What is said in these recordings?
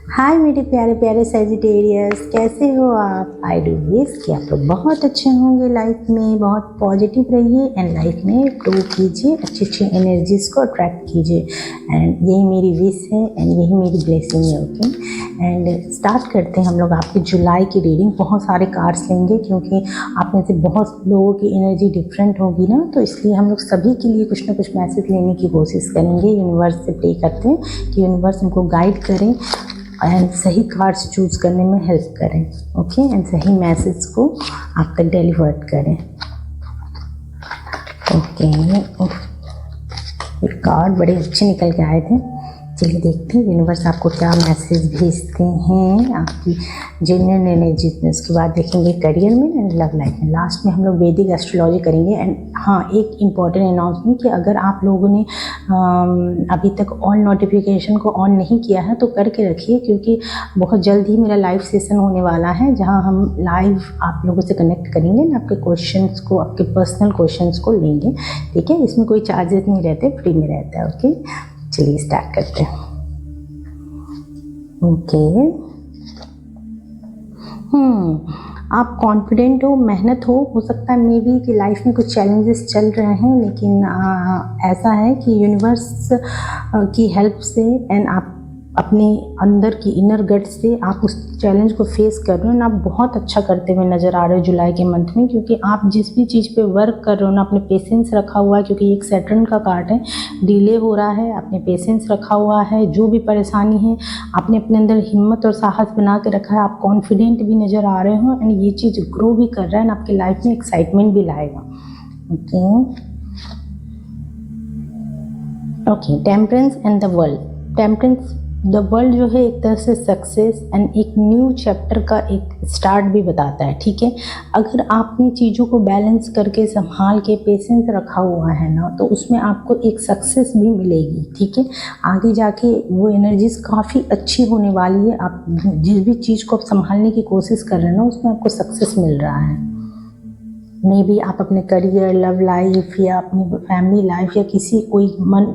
हाय मेरे प्यारे प्यारे सैजिटेरियस, कैसे हो आप? आई डू विश कि आप लोग बहुत अच्छे होंगे, लाइफ में बहुत पॉजिटिव रहिए एंड लाइफ में ग्रो कीजिए, अच्छी अच्छी एनर्जीज को अट्रैक्ट कीजिए। एंड यही मेरी विश है एंड यही मेरी ब्लेसिंग है। ओके, एंड स्टार्ट करते हैं हम लोग आपकी जुलाई की रीडिंग। बहुत सारे कार्ड्स लेंगे क्योंकि आप में से बहुत लोगों की एनर्जी डिफरेंट होगी ना, तो इसलिए हम लोग सभी के लिए कुछ ना कुछ मैसेज लेने की कोशिश करेंगे। यूनिवर्स से प्रे करते हैं कि यूनिवर्स हमको गाइड करें एंड सही कार्ड्स चूज करने में हेल्प करें। ओके, एंड सही मैसेज को आप तक डिलीवर्ड करें। ओके, ये कार्ड बड़े अच्छे निकल के आए थे। चलिए देखते हैं यूनिवर्स आपको क्या मैसेज भेजते हैं आपकी जेन्युइन एनर्जी में। उसके बाद देखेंगे करियर में एंड लव लाइफ में। लास्ट में हम लोग वैदिक एस्ट्रोलॉजी करेंगे। एंड हाँ, एक इम्पॉर्टेंट अनाउंसमेंट कि अगर आप लोगों ने अभी तक ऑल नोटिफिकेशन को ऑन नहीं किया है तो करके रखिए, क्योंकि बहुत जल्द ही मेरा लाइव सेशन होने वाला है जहाँ हम लाइव आप लोगों से कनेक्ट करेंगे ना, आपके क्वेश्चंस को, आपके पर्सनल क्वेश्चंस को लेंगे। ठीक है, इसमें कोई चार्जेस नहीं रहते, फ्री में रहता है। ओके, चलिए स्टार्ट करते हैं। ओके, आप कॉन्फिडेंट हो, मेहनत हो सकता है मे बी कि लाइफ में कुछ चैलेंजेस चल रहे हैं, लेकिन ऐसा है कि यूनिवर्स की हेल्प से एंड आप अपने अंदर की इनर गट से आप उस चैलेंज को फेस कर रहे हो ना, आप बहुत अच्छा करते हुए नज़र आ रहे हो जुलाई के मंथ में। क्योंकि आप जिस भी चीज़ पे वर्क कर रहे हो ना, अपने पेशेंस रखा हुआ है, क्योंकि एक सैटर्न का कार्ड है, डिले हो रहा है, अपने पेशेंस रखा हुआ है। जो भी परेशानी है आपने अपने अंदर हिम्मत और साहस बना के रखा है, आप कॉन्फिडेंट भी नज़र आ रहे हो एंड ये चीज़ ग्रो भी कर रहा है एंड आपकी लाइफ में एक्साइटमेंट भी लाएगा। Okay, temperance and the world. Temperance the world जो है एक तरह से सक्सेस एंड एक न्यू चैप्टर का एक स्टार्ट भी बताता है। ठीक है, अगर आपने चीज़ों को बैलेंस करके संभाल के पेशेंस रखा हुआ है ना, तो उसमें आपको एक सक्सेस भी मिलेगी। ठीक है, आगे जाके वो एनर्जीज काफ़ी अच्छी होने वाली है। आप जिस भी चीज़ को आप संभालने की कोशिश कर रहे हैं ना, उसमें आपको सक्सेस मिल रहा है। मे बी आप अपने करियर, लव लाइफ या अपनी फैमिली लाइफ या किसी कोई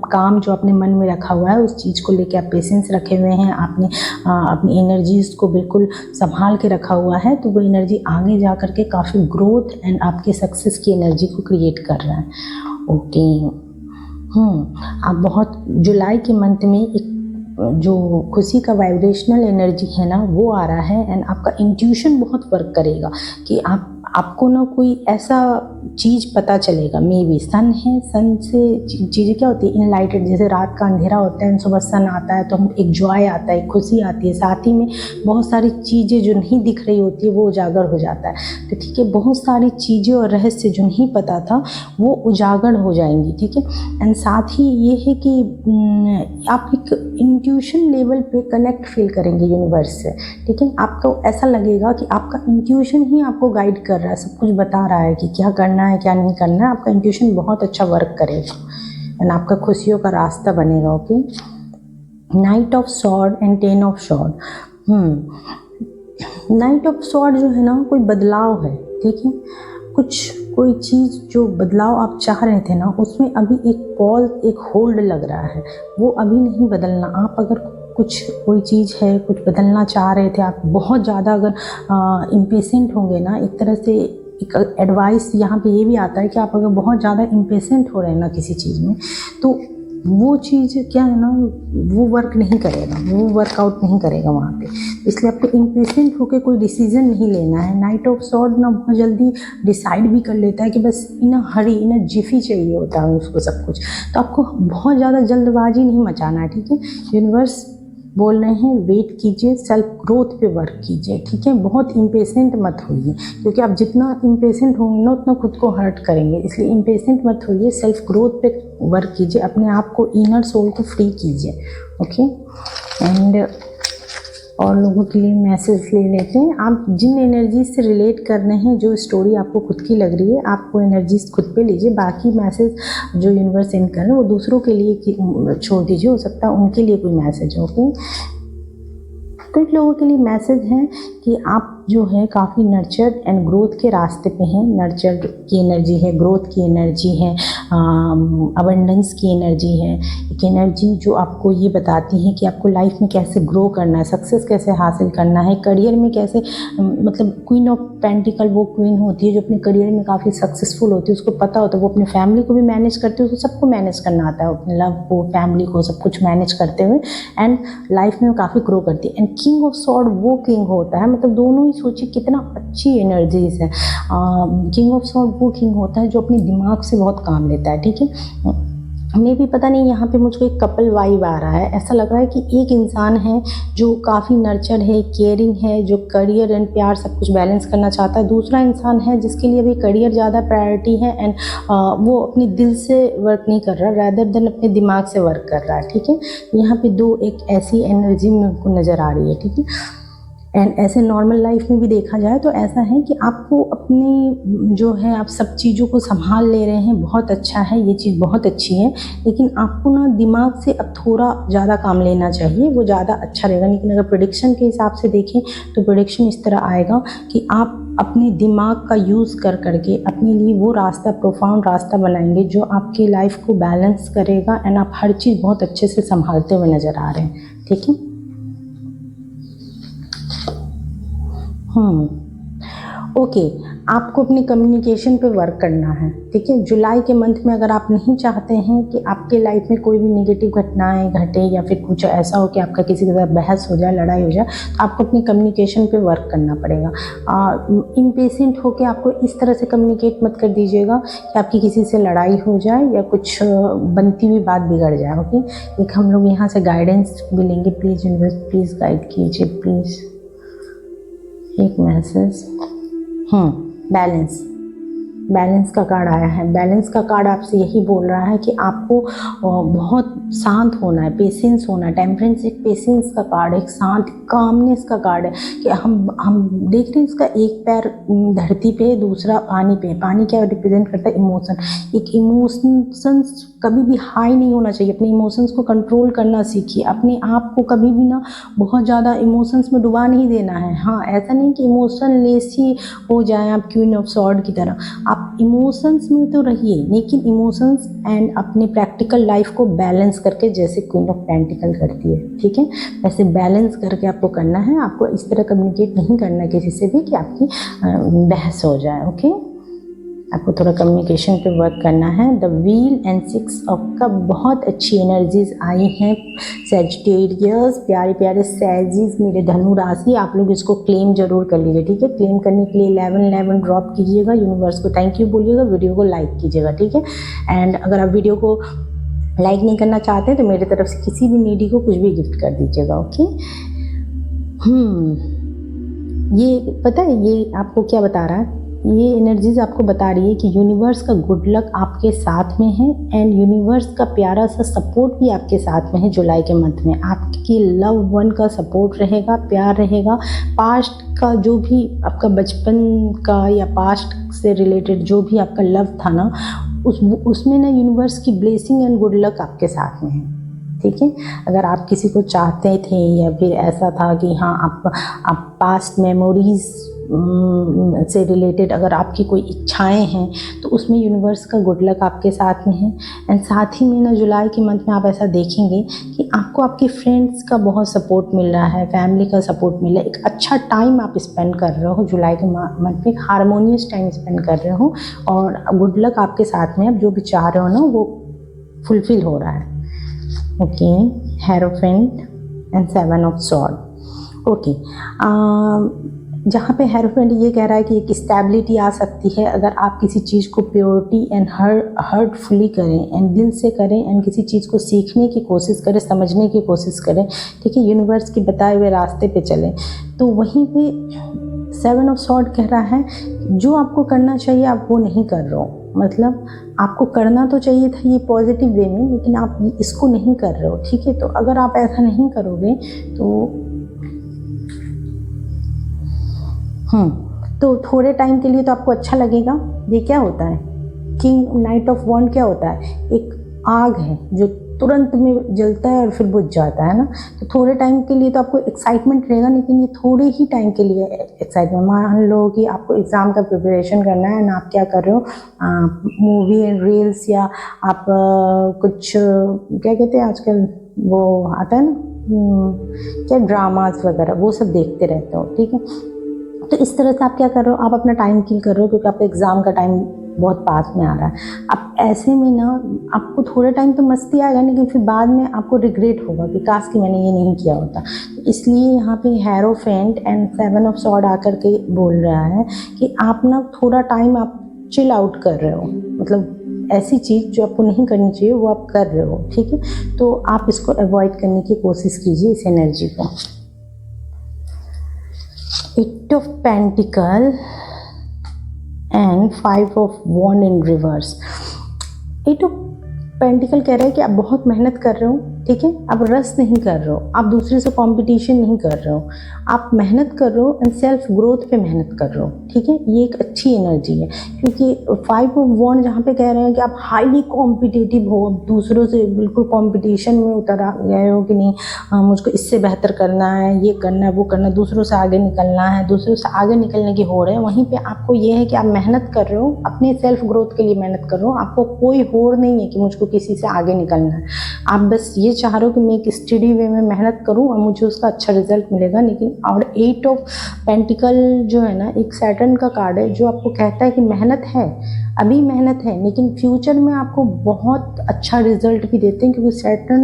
काम जो अपने मन में रखा हुआ है, उस चीज़ को लेके आप पेशेंस रखे हुए हैं, आपने अपनी एनर्जीज को बिल्कुल संभाल के रखा हुआ है, तो वो एनर्जी आगे जा कर के काफ़ी ग्रोथ एंड आपके सक्सेस की एनर्जी को क्रिएट कर रहा है। ओके, आप बहुत जुलाई के मंथ में एक जो खुशी का वाइब्रेशनल एनर्जी है ना, वो आ रहा है एंड आपका इंट्यूशन बहुत वर्क करेगा कि आपको ना कोई ऐसा चीज़ पता चलेगा। मे बी सन है, सन से चीज़ें क्या होती है, इनलाइटेड, जैसे रात का अंधेरा होता है, सुबह सन आता है तो हम एक जॉय आता है, एक खुशी आती है, साथ ही में बहुत सारी चीज़ें जो नहीं दिख रही होती है वो उजागर हो जाता है। तो ठीक है, बहुत सारी चीज़ें और रहस्य जो नहीं पता था वो उजागर हो जाएंगी। ठीक है, एंड साथ ही ये है कि आप एक इंट्यूशन लेवल पे कनेक्ट फील करेंगे यूनिवर्स से। ठीक है, आपको ऐसा लगेगा कि आपका इंट्यूशन ही आपको गाइड कर रहा है, सब कुछ बता रहा है कि क्या करना है क्या नहीं करना है। आपका इंट्यूशन बहुत अच्छा वर्क करेगा एंड आपका खुशियों का रास्ता बनेगा। Okay, night of sword and 10 of sword. Night of sword जो है ना, कोई बदलाव है। ठीक है, कोई चीज़ जो बदलाव आप चाह रहे थे ना, उसमें अभी एक पॉज, एक होल्ड लग रहा है, वो अभी नहीं बदलना। आप अगर कोई चीज़ है, कुछ बदलना चाह रहे थे, आप बहुत ज़्यादा अगर इम्पेशेंट होंगे ना, एक तरह से एक एडवाइस यहाँ पे ये भी आता है कि आप अगर बहुत ज़्यादा इम्पेशेंट हो रहे हैं ना किसी चीज़ में, तो वो चीज़ क्या है ना, वो वर्क नहीं करेगा, वो वर्कआउट नहीं करेगा वहाँ पे। इसलिए आपको इम्पेशेंट होकर कोई डिसीजन नहीं लेना है। नाइट ऑफ सॉर्ड ना बहुत जल्दी डिसाइड भी कर लेता है कि बस इन अ हरी, इन अ जिफी चाहिए होता है उसको सब कुछ। तो आपको बहुत ज़्यादा जल्दबाजी नहीं मचाना है। ठीक है, यूनिवर्स बोल रहे हैं वेट कीजिए, सेल्फ ग्रोथ पे वर्क कीजिए। ठीक है, बहुत इम्पेशेंट मत होइए, क्योंकि आप जितना इम्पेशेंट होंगे ना उतना खुद को हर्ट करेंगे। इसलिए इम्पेशेंट मत होइए, सेल्फ ग्रोथ पे वर्क कीजिए, अपने आप को, इनर सोल को फ्री कीजिए। ओके, एंड और लोगों के लिए मैसेज ले लेते हैं। आप जिन एनर्जी से रिलेट कर रहे हैं, जो स्टोरी आपको खुद की लग रही है, आप वो एनर्जीज खुद पे लीजिए। बाकी मैसेज जो यूनिवर्स सेंड कर रहे हैं वो दूसरों के लिए छोड़ दीजिए, हो सकता है उनके लिए कोई मैसेज हो। कुछ लोगों के लिए मैसेज है कि आप जो है काफ़ी नर्चर्ड एंड ग्रोथ के रास्ते पे हैं। नर्चर्ड की एनर्जी है, ग्रोथ की एनर्जी है, अबंडेंस की एनर्जी है। एक एनर्जी जो आपको ये बताती है कि आपको लाइफ में कैसे ग्रो करना है, सक्सेस कैसे हासिल करना है, करियर में कैसे, मतलब क्वीन ऑफ पेंटिकल वो क्वीन होती है जो अपने करियर में काफ़ी सक्सेसफुल होती है। उसको पता होता है, वो अपनी फैमिली को भी मैनेज करती है, उसको सबको मैनेज करना आता है, अपने लव को, फैमिली को, सब कुछ मैनेज करते हुए एंड लाइफ में काफ़ी ग्रो करती है। एंड किंग ऑफ सॉर्ड वो किंग होता है, मतलब दोनों ही सोचिए कितना अच्छी एनर्जीज है। किंग ऑफ सॉर्ड वो किंग होता है जो अपने दिमाग से बहुत काम लेता है, ठीक है। हमें भी पता नहीं, यहाँ पे मुझको एक कपल वाइब आ रहा है। ऐसा लग रहा है कि एक इंसान है जो काफ़ी नर्चर है, केयरिंग है, जो करियर एंड प्यार सब कुछ बैलेंस करना चाहता है। दूसरा इंसान है जिसके लिए अभी करियर ज़्यादा प्रायोरिटी है एंड वो अपने दिल से वर्क नहीं कर रहा, रैदर देन अपने दिमाग से वर्क कर रहा है, ठीक है। यहाँ पे दो एक ऐसी एनर्जी मुझको नज़र आ रही है, ठीक है। एंड ऐसे नॉर्मल लाइफ में भी देखा जाए तो ऐसा है कि आपको अपनी जो है, आप सब चीज़ों को संभाल ले रहे हैं, बहुत अच्छा है, ये चीज़ बहुत अच्छी है। लेकिन आपको ना दिमाग से अब थोड़ा ज़्यादा काम लेना चाहिए, वो ज़्यादा अच्छा रहेगा। लेकिन अगर प्रेडिक्शन के हिसाब से देखें तो प्रेडिक्शन इस तरह आएगा कि आप अपने दिमाग का यूज़ कर करके अपने लिए वो रास्ता, प्रोफाउंड रास्ता बनाएंगे जो आपकी लाइफ को बैलेंस करेगा एंड आप हर चीज़ बहुत अच्छे से संभालते हुए नज़र आ रहे हैं, ठीक है। ओके, आपको अपनी कम्युनिकेशन पे वर्क करना है, ठीक है। जुलाई के मंथ में अगर आप नहीं चाहते हैं कि आपके लाइफ में कोई भी नेगेटिव घटनाएं घटे या फिर कुछ ऐसा हो कि आपका किसी के साथ बहस हो जाए, लड़ाई हो जाए, तो आपको अपनी कम्युनिकेशन पे वर्क करना पड़ेगा। इम्पेशेंट होकर आपको इस तरह से कम्युनिकेट मत कर दीजिएगा कि आपकी किसी से लड़ाई हो जाए या कुछ बनती हुई बात बिगड़ जाए, ओके। एक हम लोग यहाँ से गाइडेंस भी लेंगे, प्लीज़ यूनिवर्स प्लीज़ गाइड कीजिए, प्लीज़ एक मैसेज। बैलेंस का कार्ड आया है। बैलेंस का कार्ड आपसे यही बोल रहा है कि आपको बहुत शांत होना है, पेशेंस होना है। टेम्परेंस एक पेशेंस का कार्ड है, एक शांत कामनेस का कार्ड है कि हम देख रहे हैं इसका एक पैर धरती पे, दूसरा पानी पे। पानी क्या रिप्रेजेंट करता है? इमोशन। एक इमोशंस कभी भी हाई नहीं होना चाहिए, अपने इमोशंस को कंट्रोल करना सीखिए। अपने आप को कभी भी ना बहुत ज़्यादा इमोशंस में डुबा नहीं देना है। हाँ, ऐसा नहीं कि इमोशनलेस ही हो जाए आप क्वीन ऑफ सॉर्ड की तरह। आप इमोशंस में तो रहिए, लेकिन इमोशंस एंड अपने प्रैक्टिकल लाइफ को बैलेंस करके, जैसे क्वीन ऑफ पेंटिकल करती है, ठीक है, वैसे बैलेंस करके आपको करना है। आपको इस तरह कम्युनिकेट नहीं करना है किसी से भी कि आपकी बहस हो जाए, ओके। आपको थोड़ा कम्युनिकेशन पे वर्क करना है। The wheel and 6 of cup, बहुत अच्छी एनर्जीज आई हैं। सैजिटेरियस, प्यारे प्यारे सैजिस, मेरे धनु राशि, आप लोग इसको क्लेम जरूर कर लीजिए, ठीक है। क्लेम करने के लिए 1111 ड्रॉप कीजिएगा, यूनिवर्स को थैंक यू बोलिएगा, वीडियो को लाइक कीजिएगा, ठीक है। एंड अगर आप वीडियो को लाइक नहीं करना चाहते हैं तो मेरी तरफ से किसी भी नीडी को कुछ भी गिफ्ट कर दीजिएगा, ओके। ये पता है ये आपको क्या बता रहा है? ये एनर्जीज आपको बता रही है कि यूनिवर्स का गुड लक आपके साथ में है एंड यूनिवर्स का प्यारा सा सपोर्ट भी आपके साथ में है। जुलाई के मंथ में आपकी लव वन का सपोर्ट रहेगा, प्यार रहेगा। पास्ट का जो भी आपका बचपन का या पास्ट से रिलेटेड जो भी आपका लव था ना, उसमें ना यूनिवर्स की ब्लेसिंग एंड गुड लक आपके साथ में है, ठीक है। अगर आप किसी को चाहते थे या फिर ऐसा था कि हाँ आप पास्ट मेमोरीज से रिलेटेड अगर आपकी कोई इच्छाएं हैं तो उसमें यूनिवर्स का गुड लक आपके साथ में है। एंड साथ ही में ना जुलाई के मंथ में आप ऐसा देखेंगे कि आपको आपके फ्रेंड्स का बहुत सपोर्ट मिल रहा है, फैमिली का सपोर्ट मिल रहा है। एक अच्छा टाइम आप स्पेंड कर रहे हो जुलाई के मंथ में, एक हारमोनियस टाइम स्पेंड कर रहे हो और गुड लक आपके साथ में। आप जो भी चाह रहे हो ना वो फुलफिल हो रहा है, okay. Hierophant and 7 of sword, okay. जहाँ पे हेरोफेंट ये कह रहा है कि एक स्टेबिलिटी आ सकती है अगर आप किसी चीज़ को प्योरिटी एंड हर्टफुली करें एंड दिल से करें एंड किसी चीज़ को सीखने की कोशिश करें, समझने की कोशिश करें, ठीक है। यूनिवर्स के बताए हुए रास्ते पे चलें। तो वहीं पे 7 ऑफ सॉर्ड कह रहा है जो आपको करना चाहिए आप वो नहीं कर रहे हो। मतलब आपको करना तो चाहिए था ये पॉजिटिव वे में, लेकिन आप इसको नहीं कर रहे हो, ठीक है। तो अगर आप ऐसा नहीं करोगे तो थोड़े टाइम के लिए तो आपको अच्छा लगेगा। ये क्या होता है? किंग नाइट ऑफ वॉन्ड क्या होता है? एक आग है जो तुरंत में जलता है और फिर बुझ जाता है ना। तो थोड़े टाइम के लिए तो आपको एक्साइटमेंट रहेगा, लेकिन ये थोड़े ही टाइम के लिए एक्साइटमेंट। मान लो कि आपको एग्ज़ाम का प्रिपरेशन करना है ना, आप क्या कर रहे हो, मूवी एंड रील्स या आप कुछ क्या कहते हैं आजकल वो आता है ना, क्या ड्रामास वगैरह वो सब देखते रहते हो, ठीक है। तो इस तरह से आप क्या कर रहे हो, आप अपना टाइम किल कर रहे हो, क्योंकि आपका एग्ज़ाम का टाइम बहुत पास में आ रहा है। अब ऐसे में ना आपको थोड़े टाइम तो मस्ती आएगा, लेकिन फिर बाद में आपको रिग्रेट होगा कि काश कि मैंने ये नहीं किया होता। तो इसलिए यहाँ पे हेरोफेंट एंड 7 ऑफ सॉर्ड आकर के बोल रहा है कि आप ना थोड़ा टाइम आप चिल आउट कर रहे हो, मतलब ऐसी चीज़ जो आपको नहीं करनी चाहिए वो आप कर रहे हो, ठीक है। तो आप इसको अवॉइड करने की कोशिश कीजिए, इस एनर्जी को। 8 of Pentacle and 5 of Wand in reverse। 8 of Pentacle कह रहा है कि आप बहुत मेहनत कर रहे हो, ठीक है। आप रस नहीं कर रहे हो, आप दूसरे से कंपटीशन नहीं कर रहे हो, आप मेहनत कर रहे हो एंड सेल्फ ग्रोथ पे मेहनत कर रहे हो, ठीक है। ये एक अच्छी एनर्जी है, क्योंकि 5 ऑफ वॉन्ड जहाँ पे कह रहे हैं कि आप हाईली कॉम्पिटिटिव हो, दूसरों से बिल्कुल कंपटीशन में उतर गए हो कि नहीं, मुझको इससे बेहतर करना है, ये करना है, वो करना है, दूसरों से आगे निकलना है, दूसरों से आगे निकलने की होड़ है। वहीं पर आपको ये है कि आप मेहनत कर रहे हो, अपने सेल्फ ग्रोथ के लिए मेहनत कर रहे हो, आपको कोई होड़ नहीं है कि मुझको किसी से आगे निकलना है। आप बस ये चाह रहे हो कि मैं एक स्टडी वे में मेहनत करूं और मुझे उसका अच्छा रिजल्ट मिलेगा। लेकिन और 8 ऑफ पेंटिकल जो है ना, एक सैटर्न का कार्ड है जो आपको कहता है कि मेहनत है, अभी मेहनत है, लेकिन फ्यूचर में आपको बहुत अच्छा रिजल्ट भी देते हैं, क्योंकि सैटर्न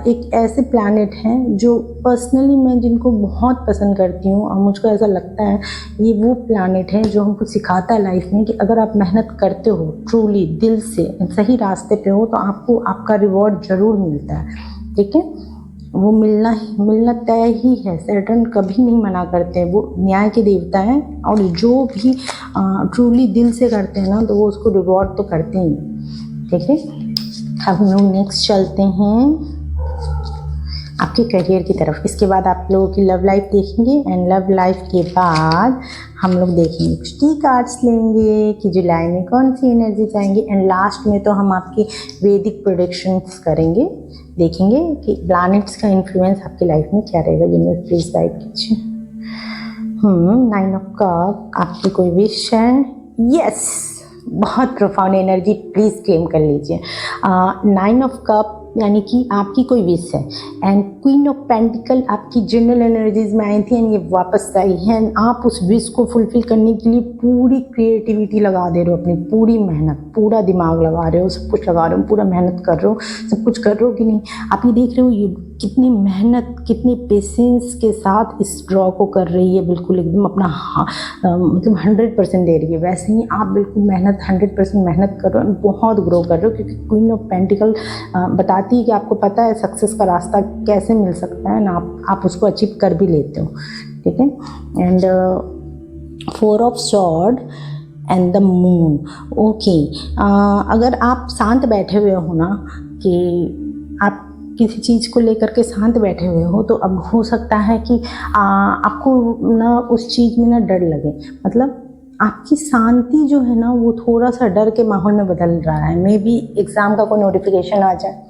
एक ऐसे प्लैनेट हैं जो पर्सनली मैं जिनको बहुत पसंद करती हूँ, और मुझको ऐसा लगता है ये वो प्लैनेट है जो हमको सिखाता है लाइफ में कि अगर आप मेहनत करते हो ट्रूली दिल से, सही रास्ते पे हो, तो आपको आपका रिवॉर्ड ज़रूर मिलता है, ठीक है। वो मिलना तय ही है। सैटर्न कभी नहीं मना करते, वो न्याय के देवता है, और जो भी ट्रूली दिल से करते हैं ना, तो वो उसको रिवॉर्ड तो करते ही, ठीक है। अब हम लोग नेक्स्ट चलते हैं आपके करियर की तरफ। इसके बाद आप लोगों की लव लाइफ देखेंगे, एंड लव लाइफ के बाद हम लोग देखेंगे कुछ की कार्ड्स लेंगे कि जुलाई में कौन सी एनर्जी चाहेंगे, एंड लास्ट में तो हम आपकी वैदिक प्रेडिक्शंस करेंगे, देखेंगे कि प्लैनेट्स का इन्फ्लुएंस आपकी लाइफ में क्या रहेगा। यूनिवर्स प्लीज गाइड कीजिए। 9 ऑफ कप, आपकी कोई विश है? यस, बहुत प्रोफाउंड एनर्जी, प्लीज़ क्लेम कर लीजिए। 9 ऑफ कप यानी कि आपकी कोई विश है, एंड क्वीन ऑफ पेंटिकल आपकी जनरल एनर्जीज में आई थी एंड ये वापस आई है, एंड आप उस विश को फुलफिल करने के लिए पूरी क्रिएटिविटी लगा दे रहे हो, अपनी पूरी मेहनत, पूरा दिमाग लगा रहे हो, सब कुछ लगा रहे हो, पूरा मेहनत कर रहे हो, सब कुछ कर रहे हो कि नहीं। आप ये देख रहे हो ये कितनी मेहनत, कितनी पेशेंस के साथ इस ड्रॉ को कर रही है, बिल्कुल एकदम अपना मतलब 100% दे रही है। वैसे ही आप बिल्कुल मेहनत 100% मेहनत कर रहे हो, बहुत ग्रो कर रहे हो, क्योंकि क्वीन ऑफ पेंटिकल बताती है कि आपको पता है सक्सेस का रास्ता कैसे मिल सकता है ना, आप उसको अचीव कर भी लेते हो, ठीक है। And 4 of sword and the moon. Okay, अगर आप शांत बैठे हुए हो ना, कि आप किसी चीज़ को लेकर के शांत बैठे हुए हो, तो अब हो सकता है कि आपको ना उस चीज़ में ना डर लगे, मतलब आपकी शांति जो है ना वो थोड़ा सा डर के माहौल में बदल रहा है। मे बी एग्ज़ाम का कोई नोटिफिकेशन आ जाए,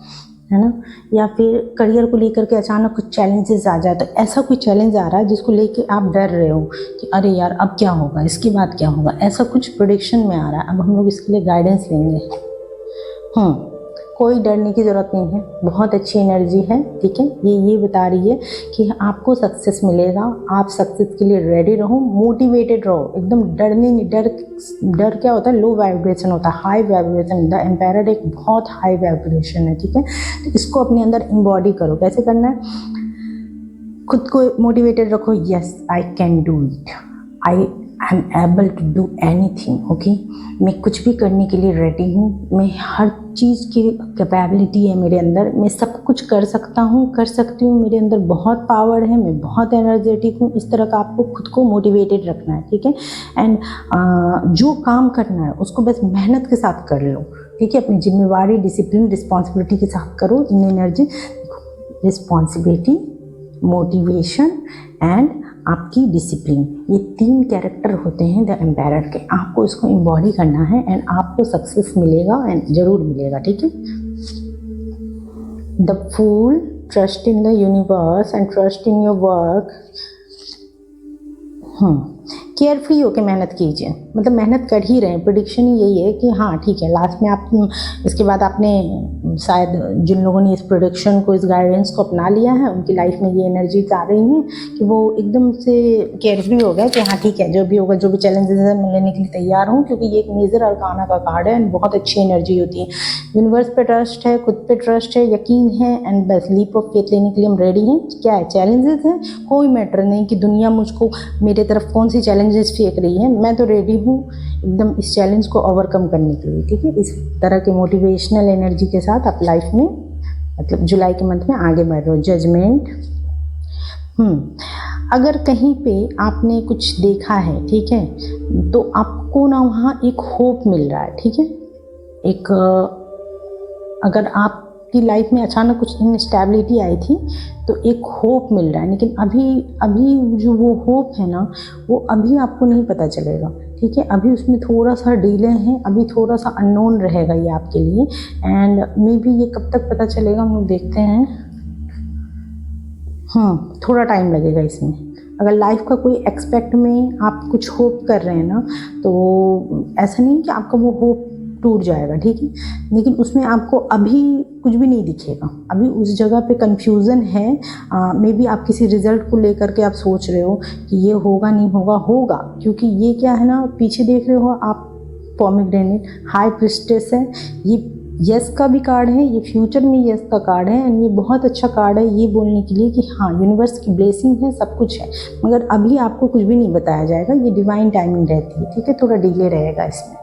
है ना, या फिर करियर को लेकर के अचानक कुछ चैलेंजेस आ जाए, तो ऐसा कोई चैलेंज आ रहा है जिसको लेके आप डर रहे हो कि अरे यार अब क्या होगा, इसके बाद क्या होगा, ऐसा कुछ प्रेडिक्शन में आ रहा है। अब हम लोग इसके लिए गाइडेंस लेंगे। कोई डरने की ज़रूरत नहीं है, बहुत अच्छी एनर्जी है, ठीक है। ये बता रही है कि आपको सक्सेस मिलेगा, आप सक्सेस के लिए रेडी रहो, मोटिवेटेड रहो, एकदम डरने नहीं। डर क्या होता है, लो वाइब्रेशन होता है, हाई वाइब्रेशन। द एम्पायर एक बहुत हाई वाइब्रेशन है, ठीक है। तो इसको अपने अंदर एम्बॉडी करो। कैसे करना है, खुद को मोटिवेटेड रखो, yes I can do it, I am able to do anything, okay. मैं कुछ भी करने के लिए रेडी हूँ, मैं हर चीज़ की कैपेबिलिटी है मेरे अंदर, मैं सब कुछ कर सकता हूँ, कर सकती हूँ, मेरे अंदर बहुत पावर है, मैं बहुत एनर्जेटिक हूँ। इस तरह का आपको खुद को मोटिवेटेड रखना है, ठीक है। एंड जो काम करना है उसको बस मेहनत के साथ कर लो, ठीक है। अपनी जिम्मेवारी, डिसिप्लिन, रिस्पॉन्सिबिलिटी के साथ करो। इन एनर्जी, रिस्पॉन्सिबिलिटी, मोटिवेशन एंड आपकी डिसिप्लिन, ये 3 कैरेक्टर होते हैं द एम्पायर के। आपको इसको एम्बॉडी करना है एंड आपको सक्सेस मिलेगा, एंड ज़रूर मिलेगा, ठीक है। The fool, trust in the universe and trust in your work. Carefree होकर मेहनत कीजिए, मतलब मेहनत कर ही रहे हैं। प्रेडिक्शन ही यही है कि हाँ ठीक है, लास्ट में आप इसके बाद आपने शायद जिन लोगों ने इस प्रेडिक्शन को, इस गाइडेंस को अपना लिया है, उनकी लाइफ में ये एनर्जीज आ रही हैं कि वो एकदम से केयर फ्री हो गए कि हाँ ठीक है, जो भी होगा, जो भी चैलेंजेस है मैं लेने के लिए तैयार हूँ, क्योंकि ये एक मेजर अरकाना का कार्ड है एंड बहुत अच्छी एनर्जी होती है। यूनिवर्स पे ट्रस्ट है, खुद पे ट्रस्ट है, यकीन है एंड बस लीप ऑफ फेथ लेने के लिए हम रेडी हैं। क्या है, चैलेंजेस हैं, कोई मैटर नहीं कि दुनिया मुझको मेरे तरफ कौन सी चैलेंजेस फेंक रही है, मैं तो रेडी हूँ एकदम इस चैलेंज को ओवरकम करने के लिए। ठीक है, इस तरह के मोटिवेशनल एनर्जी के साथ आप लाइफ में, मतलब जुलाई के मंथ में आगे बढ़ रहे हो। जजमेंट। अगर कहीं पे आपने कुछ देखा है, ठीक है, तो आपको ना वहाँ एक होप मिल रहा है। ठीक है, एक अगर आपकी लाइफ में अचानक कुछ इनस्टेबिलिटी आई थी तो एक होप मिल रहा है, लेकिन अभी जो वो होप है ना, वो अभी आपको नहीं पता चलेगा। ठीक है, अभी उसमें थोड़ा सा डिले है, अभी थोड़ा सा अननोन रहेगा ये आपके लिए एंड मे बी ये कब तक पता चलेगा हम लोग देखते हैं। थोड़ा टाइम लगेगा इसमें। अगर लाइफ का कोई एक्सपेक्ट में आप कुछ होप कर रहे हैं ना, तो ऐसा नहीं कि आपका वो होप टूट जाएगा। ठीक है, लेकिन उसमें आपको अभी कुछ भी नहीं दिखेगा, अभी उस जगह पे कंफ्यूजन है। मे बी आप किसी रिजल्ट को लेकर के आप सोच रहे हो कि ये होगा नहीं होगा, होगा, क्योंकि ये क्या है ना, पीछे देख रहे हो आप, पोमीग्रेनेट, हाई प्रिस्टेस है, ये यस का भी कार्ड है, ये फ्यूचर में यस का कार्ड है एंड ये बहुत अच्छा कार्ड है ये बोलने के लिए कि हाँ यूनिवर्स की ब्लेसिंग है, सब कुछ है, मगर अभी आपको कुछ भी नहीं बताया जाएगा। ये डिवाइन टाइमिंग रहती है। ठीक है, थोड़ा डिले रहेगा इसमें,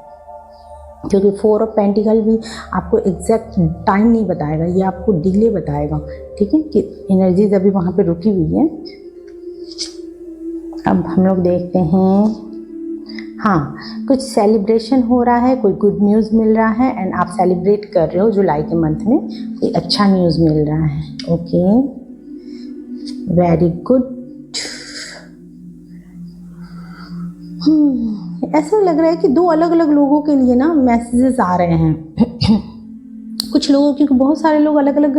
क्योंकि 4 ऑफ पेंटिकल भी आपको एग्जैक्ट टाइम नहीं बताएगा, ये आपको डिले बताएगा। ठीक है, कि एनर्जीज अभी वहाँ पे रुकी हुई है। अब हम लोग देखते हैं, हाँ कुछ सेलिब्रेशन हो रहा है, कोई गुड न्यूज़ मिल रहा है एंड आप सेलिब्रेट कर रहे हो जुलाई के मंथ में, कोई अच्छा न्यूज़ मिल रहा है। Okay, very good. ऐसा लग रहा है कि 2 अलग अलग लोगों के लिए ना मैसेजेस आ रहे हैं। कुछ लोगों, क्योंकि बहुत सारे लोग अलग अलग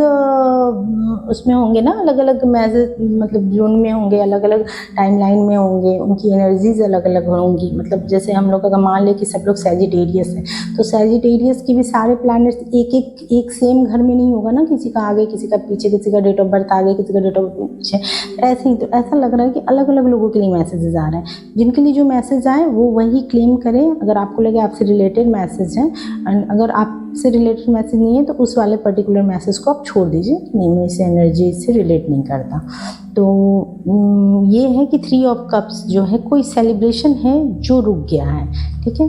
उसमें होंगे ना, अलग अलग मैसेज, मतलब जोन में होंगे, अलग अलग टाइमलाइन में होंगे, उनकी एनर्जीज अलग अलग होंगी। मतलब जैसे हम लोग अगर मान लें कि सब लोग सैजिटेरियस है, तो सैजिटेरियस की भी सारे प्लैनेट्स एक सेम घर में नहीं होगा ना, किसी का आगे, किसी का पीछे, किसी का डेट ऑफ बर्थ आगे, किसी का डेट ऑफ बर्थ पीछे, ऐसे ही। तो ऐसा लग रहा है कि अलग अलग लोगों के लिए मैसेजेस आ रहे हैं। जिनके लिए जो मैसेज आए वो वही क्लेम करें, अगर आपको लगे आपसे रिलेटेड मैसेज हैं, एंड अगर आपसे रिलेटेड मैसेज नहीं है तो उस वाले पर्टिकुलर मैसेज को आप छोड़ दीजिए, नहीं मैं इस एनर्जी से रिलेट नहीं करता। तो ये है कि 3 ऑफ कप्स जो है, कोई सेलिब्रेशन है जो रुक गया है। ठीक है,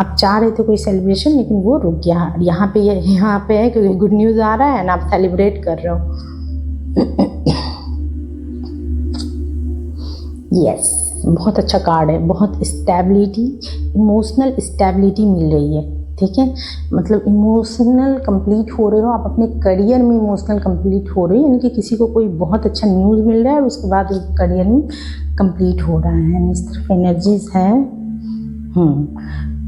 आप चाह रहे थे कोई सेलिब्रेशन, लेकिन वो रुक गया। यहाँ पे है क्योंकि गुड न्यूज़ आ रहा है एंड आप सेलिब्रेट कर रहे हो। यस, बहुत अच्छा कार्ड है, बहुत स्टेबिलिटी, इमोशनल स्टेबिलिटी मिल रही है। ठीक है, मतलब इमोशनल कंप्लीट हो रहे हो आप, अपने करियर में इमोशनल कंप्लीट हो रही है, यानी कि किसी को कोई बहुत अच्छा न्यूज़ मिल रहा है और उसके बाद उस करियर में कंप्लीट हो रहा है। इस तरफ एनर्जीज है।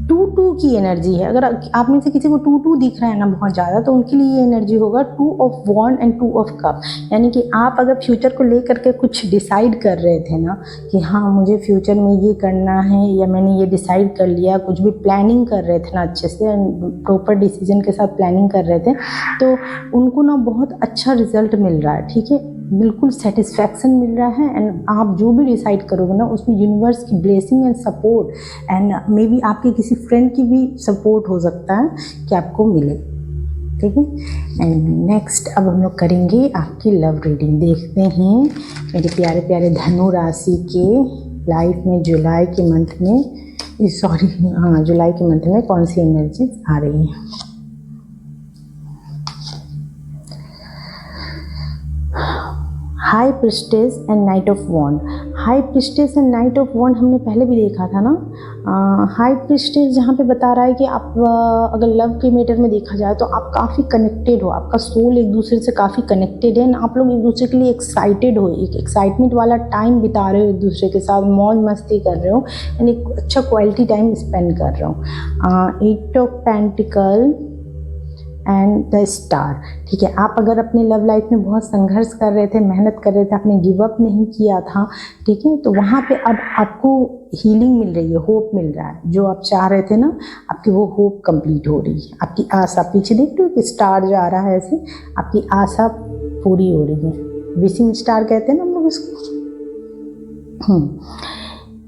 2 की एनर्जी है। अगर आप में से किसी को 2 दिख रहा है ना बहुत ज़्यादा, तो उनके लिए ये एनर्जी होगा 2 of wand and 2 of cup. यानी कि आप अगर फ्यूचर को लेकर के कुछ डिसाइड कर रहे थे ना कि हाँ मुझे फ्यूचर में ये करना है, या मैंने ये डिसाइड कर लिया, कुछ भी प्लानिंग कर रहे थे ना अच्छे से, प्रॉपर डिसीजन के साथ प्लानिंग कर रहे थे, तो उनको ना बहुत अच्छा रिजल्ट मिल रहा है। ठीक है, बिल्कुल सेटिस्फैक्शन मिल रहा है एंड आप जो भी डिसाइड करोगे ना उसमें यूनिवर्स की blessing and support and may be आपके किसी फ्रेंड की भी सपोर्ट हो सकता है कि आपको मिले। ठीक है, एंड नेक्स्ट अब हम लोग करेंगे आपकी लव रीडिंग। देखते हैं मेरे प्यारे प्यारे धनु राशि के लाइफ में जुलाई के मंथ में, जुलाई के मंथ में कौन सी एनर्जी आ रही है। High priestess and knight of wand. High priestess and knight of wand हमने पहले भी देखा था ना। हाई प्रिस्टेस जहाँ पे बता रहा है कि आप अगर लव के मैटर में देखा जाए तो आप काफ़ी कनेक्टेड हो, आपका सोल एक दूसरे से काफ़ी कनेक्टेड है, आप लोग एक दूसरे के लिए एक्साइटेड हो, एक एक्साइटमेंट वाला टाइम बिता रहे हो, एक दूसरे के साथ मौज मस्ती कर रहे हो एंड एक अच्छा क्वालिटी टाइम स्पेंड कर रहे हो। 8 of pentacle, and the star. ठीक है, आप अगर अपनी लव लाइफ में बहुत संघर्ष कर रहे थे, मेहनत कर रहे थे, आपने गिव अप नहीं किया था, ठीक है, तो वहाँ पे अब आपको हीलिंग मिल रही है, होप मिल रहा है। जो आप चाह रहे थे ना, आपकी वो होप कंप्लीट हो रही है। आपकी आशा, पीछे देख रहे हो कि स्टार जा रहा है ऐसे, आपकी आशा पूरी हो रही है। विशिंग स्टार कहते हैं ना हम लोग इसको।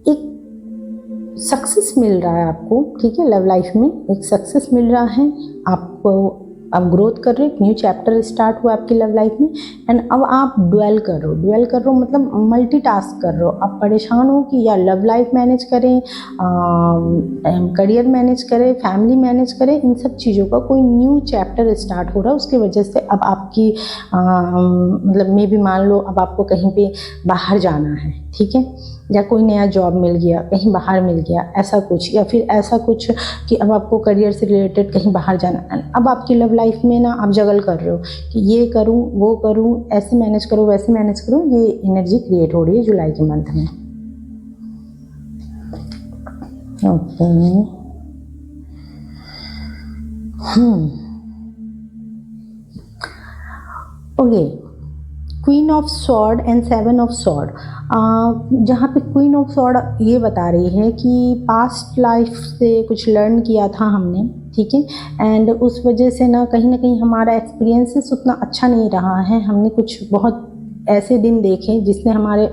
एक सक्सेस मिल रहा है आपको, ठीक है, लव लाइफ में एक सक्सेस मिल रहा है आपको। आप ग्रोथ कर रहे हो, एक न्यू चैप्टर स्टार्ट हुआ आपकी लव लाइफ में। एंड अब आप ड्वेल कर रहे हो, ड्वेल कर रहे हो मतलब मल्टीटास्क कर रहे हो। आप परेशान हो कि या लव लाइफ मैनेज करें, करियर मैनेज करें, फैमिली मैनेज करें, इन सब चीज़ों का कोई न्यू चैप्टर स्टार्ट हो रहा है। उसकी वजह से अब आपकी मतलब मे भी मान लो अब आपको कहीं पे बाहर जाना है, ठीक है, या कोई नया जॉब मिल गया, कहीं बाहर मिल गया, ऐसा कुछ, या फिर ऐसा कुछ कि अब आपको करियर से रिलेटेड कहीं बाहर जाना है। अब आपकी लव लाइफ में ना आप जगल कर रहे हो कि ये करूँ वो करूँ, ऐसे मैनेज करो वैसे मैनेज करो। ये एनर्जी क्रिएट हो रही है जुलाई के मंथ में। Okay, okay, queen of sword and seven of sword. जहाँ पे क्वीन ऑफ सॉर्ड ये बता रही है कि पास्ट लाइफ से कुछ लर्न किया था हमने, ठीक है, एंड उस वजह से ना कहीं हमारा एक्सपीरियंसेस उतना अच्छा नहीं रहा है। हमने कुछ बहुत ऐसे दिन देखे जिसने हमारे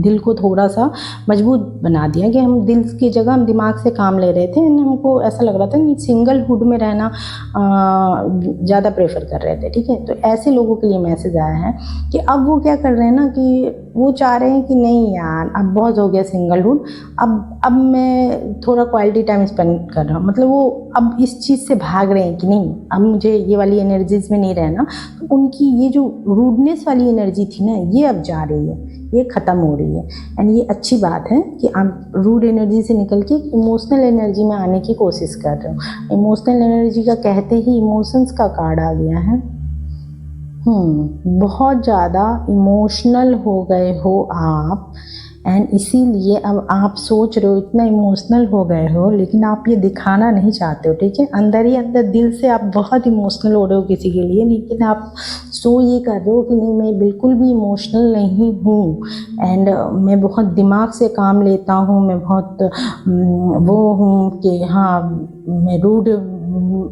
दिल को थोड़ा सा मजबूत बना दिया कि हम दिल की जगह हम दिमाग से काम ले रहे थे। हमको ऐसा लग रहा था कि सिंगलहुड में रहना ज़्यादा प्रेफर कर रहे थे, ठीक है। तो ऐसे लोगों के लिए मैसेज आया है कि अब वो क्या कर रहे हैं ना कि वो चाह रहे हैं कि नहीं यार, अब बहुत हो गया सिंगलहुड, अब मैं थोड़ा क्वालिटी टाइम स्पेंड कर रहा हूँ। मतलब वो अब इस चीज़ से भाग रहे हैं कि नहीं, अब मुझे ये वाली एनर्जीज में नहीं रहना। तो उनकी ये जो रूडनेस वाली एनर्जी थी ना, ये अब जा रही है, ये ख़त्म हो रही है। एंड ये अच्छी बात है कि आप रूड एनर्जी से निकल के इमोशनल एनर्जी में आने की कोशिश कर रहे हो। इमोशनल एनर्जी का कहते ही इमोशंस का कार्ड आ गया है। बहुत ज़्यादा इमोशनल हो गए हो आप, एंड इसीलिए अब आप सोच रहे हो, इतना इमोशनल हो गए हो, लेकिन आप ये दिखाना नहीं चाहते हो, ठीक है। अंदर ही अंदर दिल से आप बहुत इमोशनल हो रहे हो किसी के लिए, लेकिन आप ये कर रहे हो कि नहीं, मैं बिल्कुल भी इमोशनल नहीं हूँ, एंड मैं बहुत दिमाग से काम लेता हूँ, मैं बहुत वो हूँ कि हाँ मैं रूड,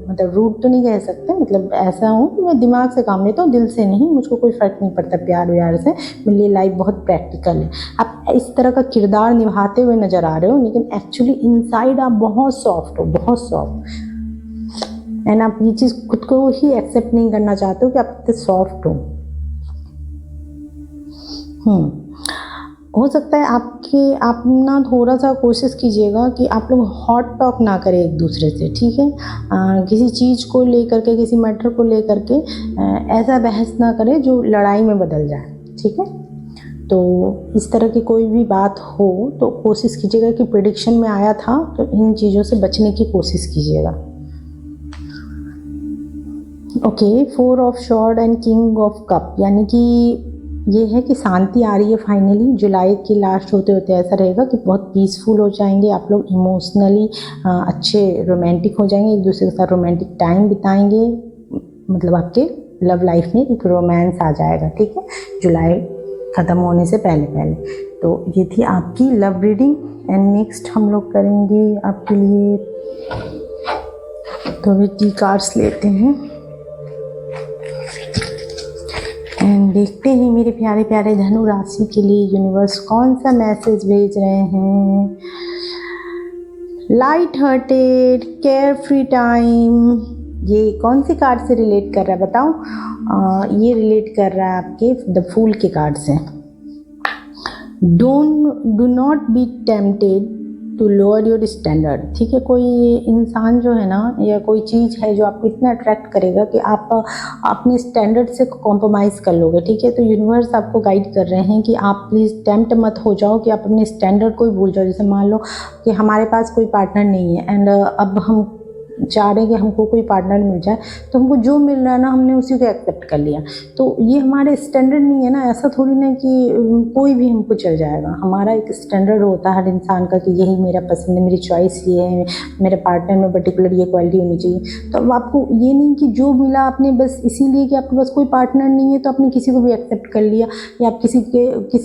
मतलब रूड तो नहीं कह सकते, मतलब ऐसा हूँ कि मैं दिमाग से काम लेता हूँ, दिल से नहीं। मुझको कोई फ़र्क नहीं पड़ता प्यार व्यार से, मेरे लिए लाइफ बहुत प्रैक्टिकल है। आप इस तरह का किरदार निभाते हुए नज़र आ रहे हो, लेकिन एक्चुअली इनसाइड आप बहुत सॉफ्ट हो, बहुत सॉफ्ट। एंड आप ये चीज़ खुद को ही एक्सेप्ट नहीं करना चाहते हो कि आप इतने सॉफ्ट हो। हो सकता है आप ना थोड़ा सा कोशिश कीजिएगा कि आप लोग हॉट टॉक ना करें एक दूसरे से, ठीक है। किसी चीज़ को लेकर के, किसी मैटर को लेकर के ऐसा बहस ना करें जो लड़ाई में बदल जाए, ठीक है। तो इस तरह की कोई भी बात हो तो कोशिश कीजिएगा कि प्रेडिक्शन में आया था तो इन चीज़ों से बचने की कोशिश कीजिएगा। Okay, 4 of sword and king of cup, यानी कि ये है कि शांति आ रही है फाइनली। जुलाई की लास्ट होते होते ऐसा रहेगा कि बहुत पीसफुल हो जाएंगे आप लोग, इमोशनली अच्छे रोमांटिक हो जाएंगे, एक दूसरे के साथ रोमांटिक टाइम बिताएंगे। मतलब आपके लव लाइफ में एक रोमांस आ जाएगा, ठीक है, जुलाई ख़त्म होने से पहले पहले। तो ये थी आपकी लव रीडिंग, एंड नेक्स्ट हम लोग करेंगे आपके लिए तो टी कार्ड्स लेते हैं एंड देखते हैं मेरे प्यारे प्यारे धनु राशि के लिए यूनिवर्स कौन सा मैसेज भेज रहे हैं। Light hearted, care free time, ये कौन सी कार्ड से रिलेट कर रहा है बताओ। ये रिलेट कर रहा है आपके द फूल के कार्ड से। Do not be tempted to lower your standard, ठीक है। कोई इंसान जो है ना, या कोई चीज़ है जो आपको इतना अट्रैक्ट करेगा कि आप अपने स्टैंडर्ड से कॉम्प्रोमाइज़ कर लोगे, ठीक है। तो यूनिवर्स आपको गाइड कर रहे हैं कि आप प्लीज़ टेम्प्ट मत हो जाओ कि आप अपने स्टैंडर्ड को ही भूल जाओ। जैसे मान लो कि हमारे पास कोई पार्टनर नहीं है, एंड अब हम चाह रहे हैं कि हमको कोई पार्टनर मिल जाए, तो हमको जो मिल रहा है ना हमने उसी को एक्सेप्ट कर लिया। तो ये हमारे स्टैंडर्ड नहीं है ना, ऐसा थोड़ी ना कि कोई भी हमको चल जाएगा। हमारा एक स्टैंडर्ड होता है हर इंसान का कि यही मेरा पसंद है, मेरी चॉइस ये है, मेरे पार्टनर में पर्टिकुलर ये क्वालिटी होनी चाहिए। तो अब आपको ये नहीं कि जो मिला आपने बस इसीलिए कि आपके पास कोई पार्टनर नहीं है तो आपने किसी को भी एक्सेप्ट कर लिया, या आप किसी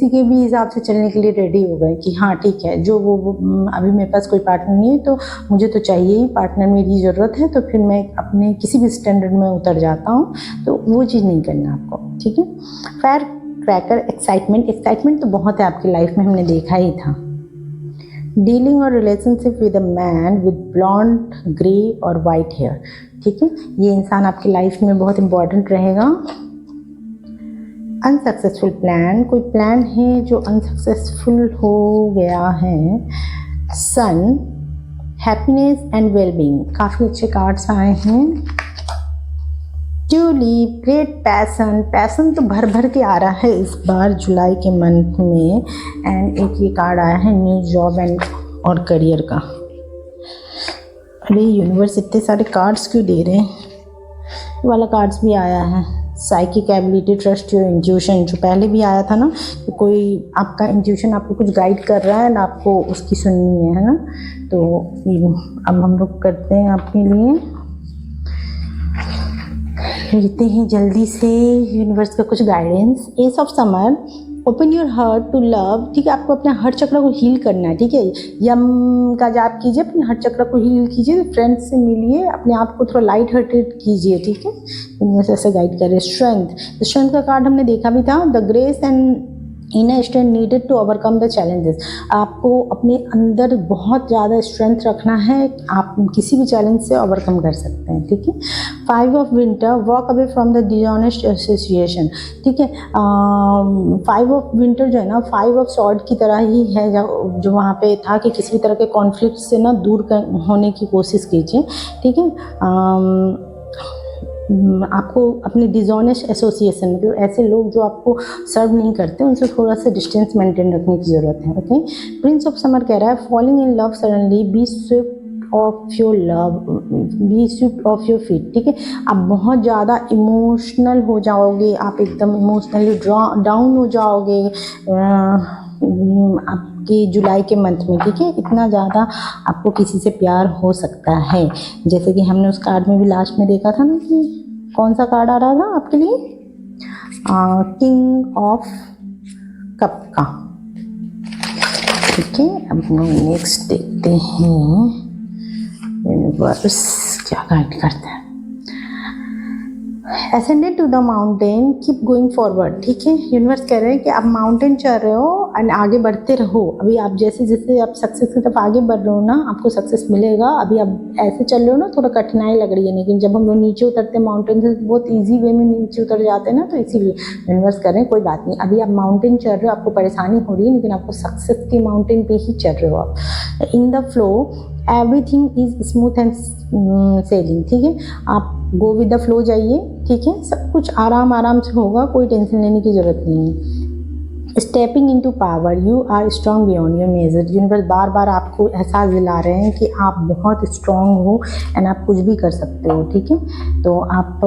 के भी हिसाब से चलने के लिए रेडी हो गए कि हाँ ठीक है, जो वो अभी मेरे पास कोई पार्टनर नहीं है तो मुझे तो चाहिए ही पार्टनर, मेरी ज़रूरत है, तो फिर मैं अपने किसी भी स्टैंडर्ड में उतर जाता हूँ। तो वो चीज़ नहीं करना आपको, ठीक है। फायर क्रैकर, एक्साइटमेंट तो बहुत है आपकी लाइफ में, हमने देखा ही था। डीलिंग और relationship with a man with blonde, grey और वाइट हेयर, ठीक है, ये इंसान आपकी लाइफ में बहुत इंपॉर्टेंट रहेगा। अनसक्सेसफुल प्लान, कोई प्लान है जो अनसक्सेसफुल हो गया है। सन, हैप्पीनेस एंड वेलबींग, काफ़ी अच्छे कार्ड्स आए हैं। ट्यूलिप, ग्रेट पैसन तो भर भर के आ रहा है इस बार जुलाई के मंथ में। एंड एक ये कार्ड आया है न्यू जॉब एंड और करियर का। अरे यूनिवर्स इतने सारे कार्ड्स क्यों दे रहे हैं, ये वाला कार्ड्स भी आया है। Psychic ability, trust your intuition, जो पहले भी आया था ना कि कोई आपका इंट्यूशन आपको कुछ गाइड कर रहा है ना, आपको उसकी सुननी है ना। तो अब हम लोग करते हैं आपके लिए, लेते हैं जल्दी से यूनिवर्स का कुछ guidance. Ace of summer, open your heart to love, ठीक है, आपको अपने हार्ट चक्र को हील करना है, ठीक है। यम का जाप कीजिए, अपने हार्ट चक्र को हील कीजिए, फ्रेंड्स से मिलिए, अपने आप को थोड़ा लाइट हार्टेड कीजिए, ठीक है। यूनिवर्स ऐसे गाइड करे। स्ट्रेंथ का कार्ड हमने देखा भी था, the grace and inner strength needed to overcome the challenges, आपको अपने अंदर बहुत ज़्यादा स्ट्रेंथ रखना है, आप किसी भी चैलेंज से ओवरकम कर सकते हैं, ठीक है। 5 of winter, walk away from the dishonest association, ठीक है। 5 ऑफ विंटर जो है ना 5 ऑफ सॉर्ड की तरह ही है, जो वहाँ पे था कि किसी भी तरह के कॉन्फ्लिक्ट से ना दूर होने की कोशिश कीजिए, ठीक है। आपको अपने डिसऑनेस्ट एसोसिएशन, मतलब ऐसे लोग जो आपको सर्व नहीं करते, उनसे थोड़ा सा डिस्टेंस मेंटेन रखने की ज़रूरत है, ओके। प्रिंस ऑफ समर कह रहा है falling in love suddenly, be swift of your love, be swift of your feet, ठीक है। आप बहुत ज़्यादा इमोशनल हो जाओगे, आप एकदम इमोशनली डाउन हो जाओगे आपकी जुलाई के मंथ में, ठीक है। इतना ज़्यादा आपको किसी से प्यार हो सकता है, जैसे कि हमने उस कार्ड में भी लास्ट में देखा था ना कि कौन सा कार्ड आ रहा था आपके लिए, किंग ऑफ कप का, ठीक है। अब हम लोग नेक्स्ट देखते हैं यूनिवर्स क्या गाइड करता है। Ascended to the mountain, keep going forward, ठीक है। यूनिवर्स कह रहे हैं कि आप माउंटेन चढ़ रहे हो और आगे बढ़ते रहो। अभी आप जैसे जैसे आप सक्सेस की तरफ आगे बढ़ रहे हो ना, आपको सक्सेस मिलेगा। अभी आप ऐसे चल रहे हो ना, थोड़ा कठिनाई लग रही है, लेकिन जब हम लोग नीचे उतरते हैं माउंटेन से बहुत ईजी वे में नीचे उतर जाते हैं ना, तो इसीलिए यूनिवर्स कह रहे हैं कोई बात नहीं, अभी आप माउंटेन चढ़ रहे हो, आपको परेशानी हो रही है, लेकिन आपको सक्सेस की माउंटेन पे ही चढ़ रहे हो आप। In the flow everything is smooth and selling, ठीक है। आप गो विद द फ्लो जाइए, ठीक है, सब कुछ आराम आराम से होगा, कोई टेंशन लेने की ज़रूरत नहीं है। Stepping into power, you are strong beyond your measure, universe बार बार आपको एहसास दिला रहे हैं कि आप बहुत स्ट्रॉन्ग हो एंड आप कुछ भी कर सकते हो, ठीक है। तो आप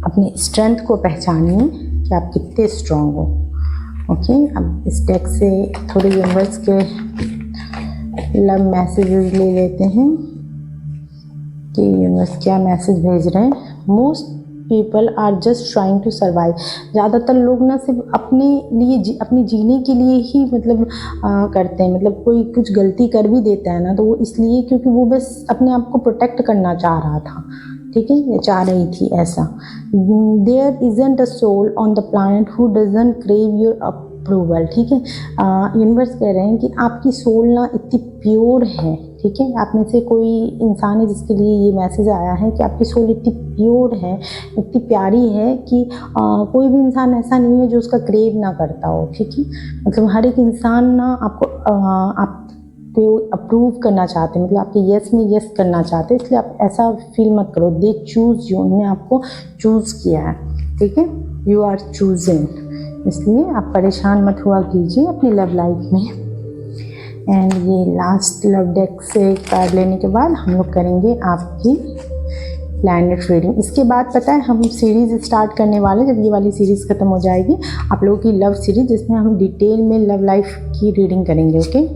अपनी स्ट्रेंथ को पहचानिए कि आप कितने स्ट्रॉन्ग हो, ओके। अब इस डेक से थोड़े यूनिवर्स के लव मैसेजेस ले लेते हैं कि यूनिवर्स क्या मैसेज भेज रहे हैं। Most people are just trying to survive, ज़्यादातर लोग ना सिर्फ अपने लिए अपने जीने के लिए ही मतलब करते हैं, मतलब कोई कुछ गलती कर भी देता है ना तो वो इसलिए क्योंकि वो बस अपने आप को प्रोटेक्ट करना चाह रहा था, ठीक है, ये चाह रही थी ऐसा। There isn't a soul on the planet who doesn't crave your approval, ठीक है। यूनिवर्स कह रहे हैं कि आपकी सोल ना इतनी प्योर है, ठीक है। आप में से कोई इंसान है जिसके लिए ये मैसेज आया है कि आपकी सोल इतनी प्योर है, इतनी प्यारी है कि कोई भी इंसान ऐसा नहीं है जो उसका क्रेव ना करता हो, ठीक है। मतलब हर एक इंसान ना आपको अप्रूव करना चाहते हैं, मतलब आपके यस में यस करना चाहते हैं, इसलिए आप ऐसा फील मत करो। दे चूज़ यू, उन्होंने आपको चूज़ किया है, ठीक है। यू आर चूजन, इसलिए आप परेशान मत हुआ कीजिए अपनी लव लाइफ में। एंड ये लास्ट लव डेक से कार्ड लेने के बाद हम लोग करेंगे आपकी प्लैनेट रीडिंग। इसके बाद पता है हम सीरीज़ स्टार्ट करने वाले, जब ये वाली सीरीज़ ख़त्म हो जाएगी आप लोगों की लव सीरीज़, जिसमें हम डिटेल में लव लाइफ की रीडिंग करेंगे। ओके,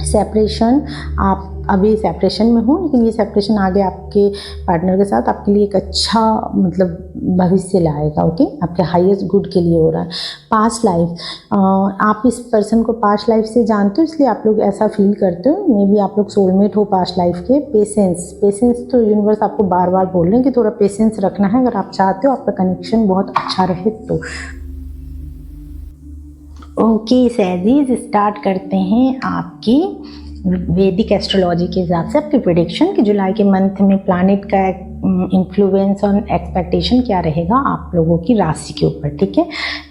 सेपरेशन, आप अभी सेपरेशन में हो लेकिन ये सेपरेशन आगे आपके पार्टनर के साथ आपके लिए एक अच्छा मतलब भविष्य लाएगा। ओके, आपके हाईएस्ट गुड के लिए हो रहा है। पास्ट लाइफ, आप इस पर्सन को पास्ट लाइफ से जानते हो इसलिए आप लोग ऐसा फील करते हो, मे बी आप लोग सोलमेट हो पास्ट लाइफ के। पेशेंस तो यूनिवर्स आपको बार बार बोल रहे हैं कि थोड़ा पेशेंस रखना है अगर आप चाहते हो आपका कनेक्शन बहुत अच्छा रहे तो। ओके सैजीज, स्टार्ट करते हैं आपकी वैदिक एस्ट्रोलॉजी के हिसाब से आपकी प्रेडिक्शन कि जुलाई के मंथ में प्लैनेट का इन्फ्लुएंस और एक्सपेक्टेशन क्या रहेगा आप लोगों की राशि के ऊपर। ठीक है,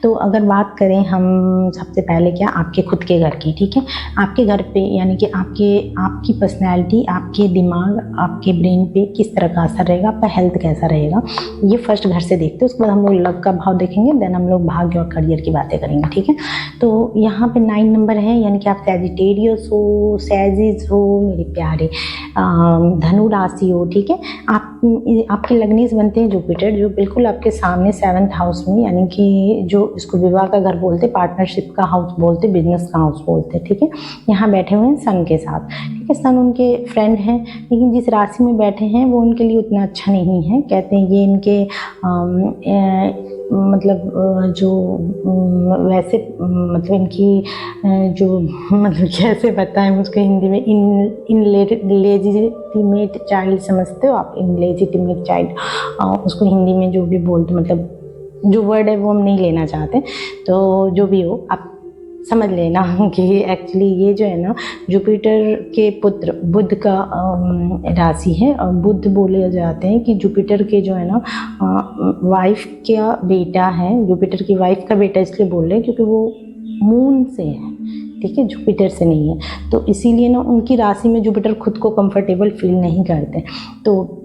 तो अगर बात करें हम सबसे पहले क्या आपके खुद के घर की। ठीक है, आपके घर पे यानी कि आपकी पर्सनैलिटी, आपके दिमाग, आपके ब्रेन पे किस तरह का असर रहेगा, आपका हेल्थ कैसा रहेगा, ये फर्स्ट घर से देखते हैं। उसके बाद हम लोग लव का भाव देखेंगे, देन हम लोग भाग्य और करियर की बातें करेंगे। ठीक है, तो यहाँ पे 9 नंबर है यानी कि आप सैजिटेरियस हो, सैजिस हो मेरे प्यारे, धनु राशि हो। ठीक है, आपके लग्नेश बनते हैं जुपिटर, जो बिल्कुल आपके सामने 7th हाउस में, यानी कि जो इसको विवाह का घर बोलते, पार्टनरशिप का हाउस बोलते, बिजनेस का हाउस बोलते। ठीक है, यहाँ बैठे हुए हैं सन के साथ। ठीक है, सन उनके फ्रेंड हैं लेकिन जिस राशि में बैठे हैं वो उनके लिए उतना अच्छा नहीं है। कहते हैं ये इनके मतलब जो वैसे मतलब इनकी जो मतलब कैसे बताएं मुझको हिंदी में, इनलेजिटिमेट चाइल्ड समझते हो आप, इनलेजिटिमेट चाइल्ड, उसको हिंदी में जो भी बोलते मतलब जो वर्ड है वो हम नहीं लेना चाहते, तो जो भी हो आप समझ लेना कि एक्चुअली ये जो है ना जुपिटर के पुत्र बुध का राशि है। और बुध बोले जाते हैं कि जुपिटर के जो है ना वाइफ का बेटा है, जुपिटर की वाइफ का बेटा इसलिए बोल रहे हैं क्योंकि वो मून से है। ठीक है, जुपिटर से नहीं है, तो इसीलिए ना उनकी राशि में जुपिटर खुद को कंफर्टेबल फील नहीं करते। तो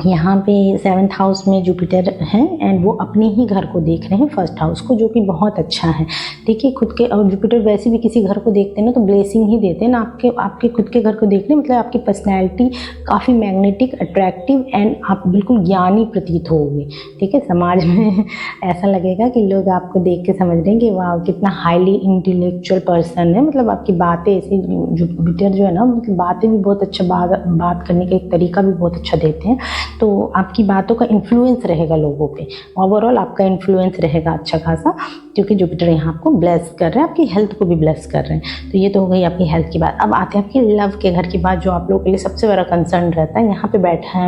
यहाँ पे 7th हाउस में जुपिटर हैं एंड वो अपने ही घर को देख रहे हैं, फर्स्ट हाउस को, जो कि बहुत अच्छा है। ठीक है, खुद के, और जुपिटर वैसे भी किसी घर को देखते हैं ना तो ब्लेसिंग ही देते हैं ना। आपके खुद के घर को देखने मतलब आपकी पर्सनैलिटी काफ़ी मैग्नेटिक, अट्रैक्टिव एंड आप बिल्कुल ज्ञानी प्रतीत होगे। ठीक है, समाज में ऐसा लगेगा कि लोग आपको देख के समझ रहे हैं कि वाह कितना हाईली इंटेलेक्चुअल पर्सन है। मतलब आपकी बातें ऐसी, जुपिटर जो है ना मतलब बातें भी बहुत अच्छा, बात करने का एक तरीका भी बहुत अच्छा देते हैं। तो आपकी बातों का इन्फ्लुएंस रहेगा लोगों पे, ओवरऑल आपका इन्फ्लुएंस रहेगा अच्छा खासा, क्योंकि जुपिटर यहाँ आपको ब्लेस कर रहे हैं, आपकी हेल्थ को भी ब्लेस कर रहे हैं। तो ये तो हो गई आपकी हेल्थ की बात। अब आते हैं आपकी लव के घर की बात, जो आप लोगों के लिए सबसे बड़ा कंसर्न रहता है। यहाँ पे बैठा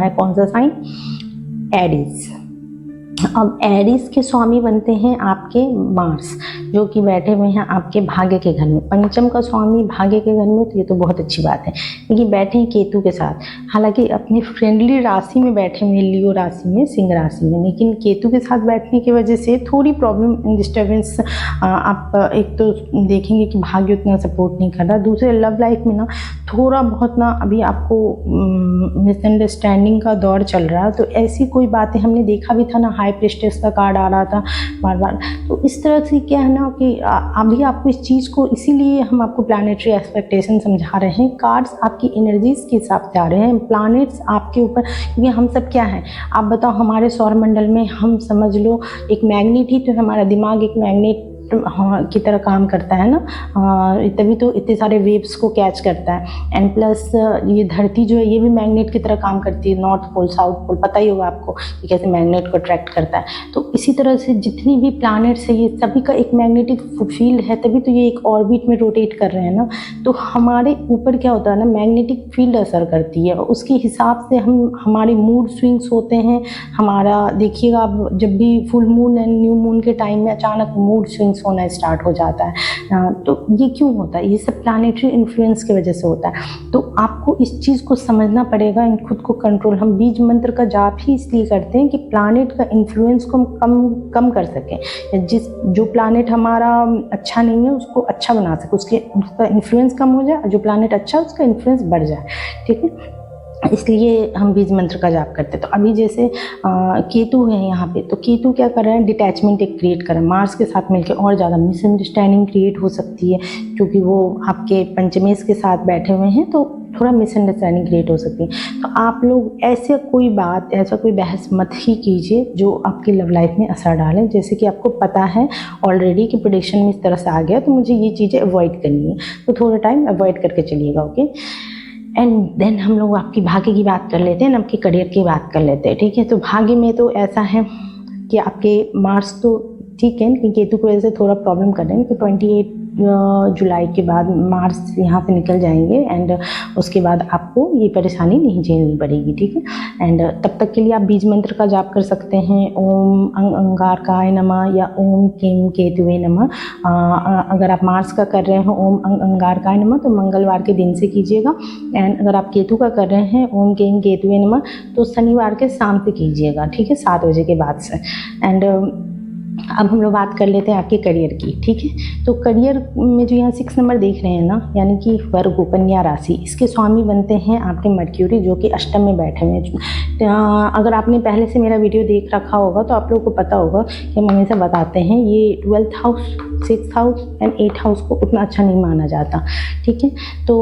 है कौन सा साइन, एरीज। अब एरीज के स्वामी बनते हैं आपके मार्स, जो कि बैठे हुए हैं आपके भाग्य के घर में। पंचम का स्वामी भाग्य के घर में, तो ये तो बहुत अच्छी बात है। लेकिन बैठे हैं केतु के साथ, हालांकि अपनी फ्रेंडली राशि में बैठे हुए, लियो राशि में, सिंह राशि में, लेकिन केतु के साथ बैठने की वजह से थोड़ी प्रॉब्लम, डिस्टर्बेंस आप एक तो देखेंगे कि भाग्य उतना सपोर्ट नहीं कर रहा। दूसरे लव लाइफ में ना थोड़ा बहुत ना अभी आपको मिसअंडरस्टैंडिंग का दौर चल रहा है। तो ऐसी कोई बातें हमने देखा भी था ना, हाई प्रेस्टेस का कार्ड आ रहा था बार बार। तो इस तरह से क्या है ना कि अभी आपको इस चीज़ को, इसीलिए हम आपको प्लानिटरी एक्सपेक्टेशन समझा रहे हैं। कार्ड्स आपकी एनर्जीज के हिसाब से आ रहे हैं, प्लैनेट्स आपके ऊपर, क्योंकि हम सब क्या हैं आप बताओ, हमारे सौरमंडल में हम समझ लो एक मैग्नेट ही, तो हमारा दिमाग एक मैग्नेट की तरह काम करता है ना, तभी तो इतने सारे वेव्स को कैच करता है। एंड प्लस ये धरती जो है ये भी मैग्नेट की तरह काम करती है, नॉर्थ पोल साउथ पोल, पता ही होगा आपको कि कैसे मैग्नेट को अट्रैक्ट करता है। तो इसी तरह से जितनी भी प्लैनेट्स है ये सभी का एक मैग्नेटिक फील्ड है, तभी तो ये एक ऑर्बिट में रोटेट कर रहे हैं ना। तो हमारे ऊपर क्या होता है ना, मैग्नेटिक फील्ड असर करती है, और उसके हिसाब से हमारे मूड स्विंग्स होते हैं। हमारा देखिएगा आप जब भी full moon and new moon के टाइम में अचानक मूड स्विंग्स होना स्टार्ट हो जाता है। तो ये क्यों होता है, ये सब प्लैनेटरी इन्फ्लुएंस की वजह से होता है। तो आपको इस चीज़ को समझना पड़ेगा, इन खुद को कंट्रोल। हम बीज मंत्र का जाप ही इसलिए करते हैं कि प्लैनेट का इन्फ्लुएंस को हम कम कर सकें। जो प्लैनेट हमारा अच्छा नहीं है उसको अच्छा बना सके, उसका इन्फ्लुएंस कम हो जाए, जो प्लैनेट अच्छा है उसका इन्फ्लुएंस बढ़ जाए। ठीक है, इसलिए हम बीज मंत्र का जाप करते हैं। तो अभी जैसे केतु है यहाँ पे, तो केतु क्या कर रहे हैं, डिटैचमेंट एक क्रिएट कर रहे हैं मार्स के साथ मिलकर, और ज़्यादा मिसअंडरस्टैंडिंग क्रिएट हो सकती है क्योंकि वो आपके पंचमेश के साथ बैठे हुए हैं, तो थोड़ा मिसअंडरस्टैंडिंग क्रिएट हो सकती है। तो आप लोग ऐसे कोई बात, ऐसा कोई बहस मत ही कीजिए जो आपकी लव लाइफ में असर डाले। जैसे कि आपको पता है ऑलरेडी कि प्रेडिक्शन में इस तरह से आ गया, तो मुझे ये चीज़ें अवॉइड करनी है, तो थोड़ा टाइम अवॉइड करके चलिएगा, ओके। एंड देन हम लोग आपकी भाग्य की बात कर लेते हैं, आपके करियर की बात कर लेते हैं, ठीक है। तो भाग्य में तो ऐसा है कि आपके मार्स तो ठीक है, लेकिन केतु की वजह से थोड़ा प्रॉब्लम कर रहे हैं कि 28 जुलाई के बाद मार्स यहाँ से निकल जाएंगे, एंड उसके बाद आपको ये परेशानी नहीं झेलनी पड़ेगी, ठीक है। एंड तब तक के लिए आप बीज मंत्र का जाप कर सकते हैं, ओम अंगारकाय नमः या ओम किम केतुवे नमः। अगर आप मार्स का कर रहे हैं ओम अंगारकाय नमः तो मंगलवार के दिन से कीजिएगा, एंड अगर आप केतु का कर रहे हैं ओम किम केतुवे नमः तो शनिवार के शाम से कीजिएगा, ठीक है, 7 बजे के बाद से। एंड अब हम लोग बात कर लेते हैं आपके करियर की, ठीक है। तो करियर में जो यहाँ 6 नंबर देख रहे हैं ना, यानी कि वर्ग कन्या राशि, इसके स्वामी बनते हैं आपके मर्क्यूरी, जो कि अष्टम में बैठे हुए हैं। अगर आपने पहले से मेरा वीडियो देख रखा होगा तो आप लोगों को पता होगा कि हम हमेशा बताते हैं ये 12th house, 6th house and 8th house को उतना अच्छा नहीं माना जाता, ठीक है। तो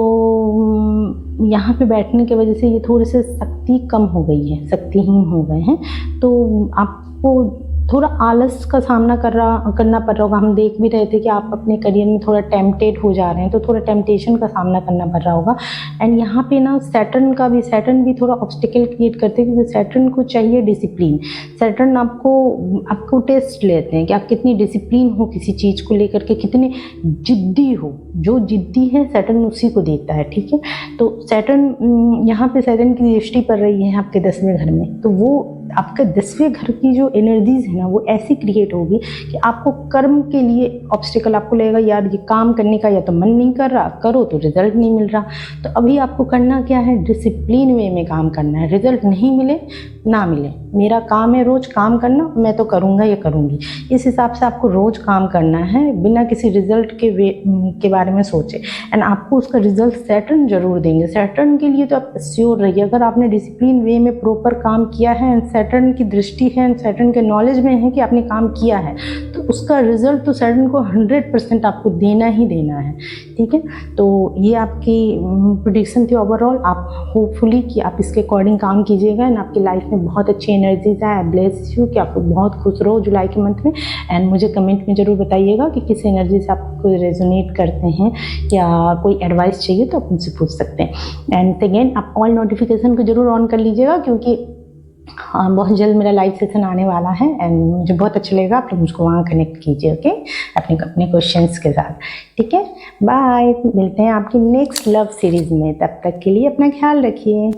यहाँ पे बैठने की वजह से ये थोड़े से शक्ति कम हो गई है, शक्तिहीन हो गए हैं, तो आपको थोड़ा आलस का सामना करना पड़ रहा होगा। हम देख भी रहे थे कि आप अपने करियर में थोड़ा टेम्पटेड हो जा रहे हैं, तो थोड़ा टेम्पटेशन का सामना करना पड़ रहा होगा। एंड यहाँ पे ना सैटर्न भी थोड़ा ऑब्स्टिकल क्रिएट करते हैं, क्योंकि सैटर्न को चाहिए डिसिप्लिन। सैटर्न आपको टेस्ट लेते हैं कि आप कितनी डिसिप्लिन हो किसी चीज़ को लेकर के, कितने जिद्दी हो। जो जिद्दी है सैटर्न उसी को देता है, ठीक है। तो सैटर्न यहाँ पे सैटर्न की दृष्टि पड़ रही है आपके 10वें घर में, तो वो आपका 10वें घर की जो एनर्जीज है ना वो ऐसी क्रिएट होगी कि आपको कर्म के लिए ऑब्स्टिकल, आपको लगेगा यार ये काम करने का या तो मन नहीं कर रहा, करो तो रिजल्ट नहीं मिल रहा। तो अभी आपको करना क्या है, डिसिप्लिन वे में काम करना है। रिजल्ट नहीं मिले ना मिले, मेरा काम है रोज काम करना, मैं तो करूँगा या करूँगी, इस हिसाब से आपको रोज काम करना है बिना किसी रिजल्ट के बारे में सोचे। एंड आपको उसका रिजल्ट सैटर्न जरूर देंगे। सैटर्न के लिए तो आप श्योर रहिए, अगर आपने डिसिप्लिन वे में प्रॉपर काम किया है एंड सैटर्न की दृष्टि है एंड सैटर्न के नॉलेज में है कि आपने काम किया है, तो उसका रिजल्ट तो सैटर्न को 100% आपको देना ही देना है, ठीक है। तो ये आपकी प्रेडिक्शन थी ओवरऑल। आप होपफुली कि आप इसके अकॉर्डिंग काम कीजिएगा एंड आपकी लाइफ में बहुत अच्छी एनर्जीज है। आई ब्लेस यू कि आप लोग बहुत खुश रहो जुलाई के मंथ में। एंड मुझे कमेंट में ज़रूर बताइएगा कि किस एनर्जी से आप रेजोनेट करते हैं, या कोई एडवाइस चाहिए तो आप मुझसे पूछ सकते हैं। एंड अगेन आप ऑल नोटिफिकेशन को जरूर ऑन कर लीजिएगा, क्योंकि बहुत जल्द मेरा लाइव सेशन आने वाला है एंड मुझे बहुत अच्छा लगेगा आप लोग मुझको वहाँ कनेक्ट कीजिए, ओके, अपने क्वेश्चंस के साथ, ठीक है। बाय, मिलते हैं आपकी नेक्स्ट लव सीरीज़ में, तब तक के लिए अपना ख्याल रखिए।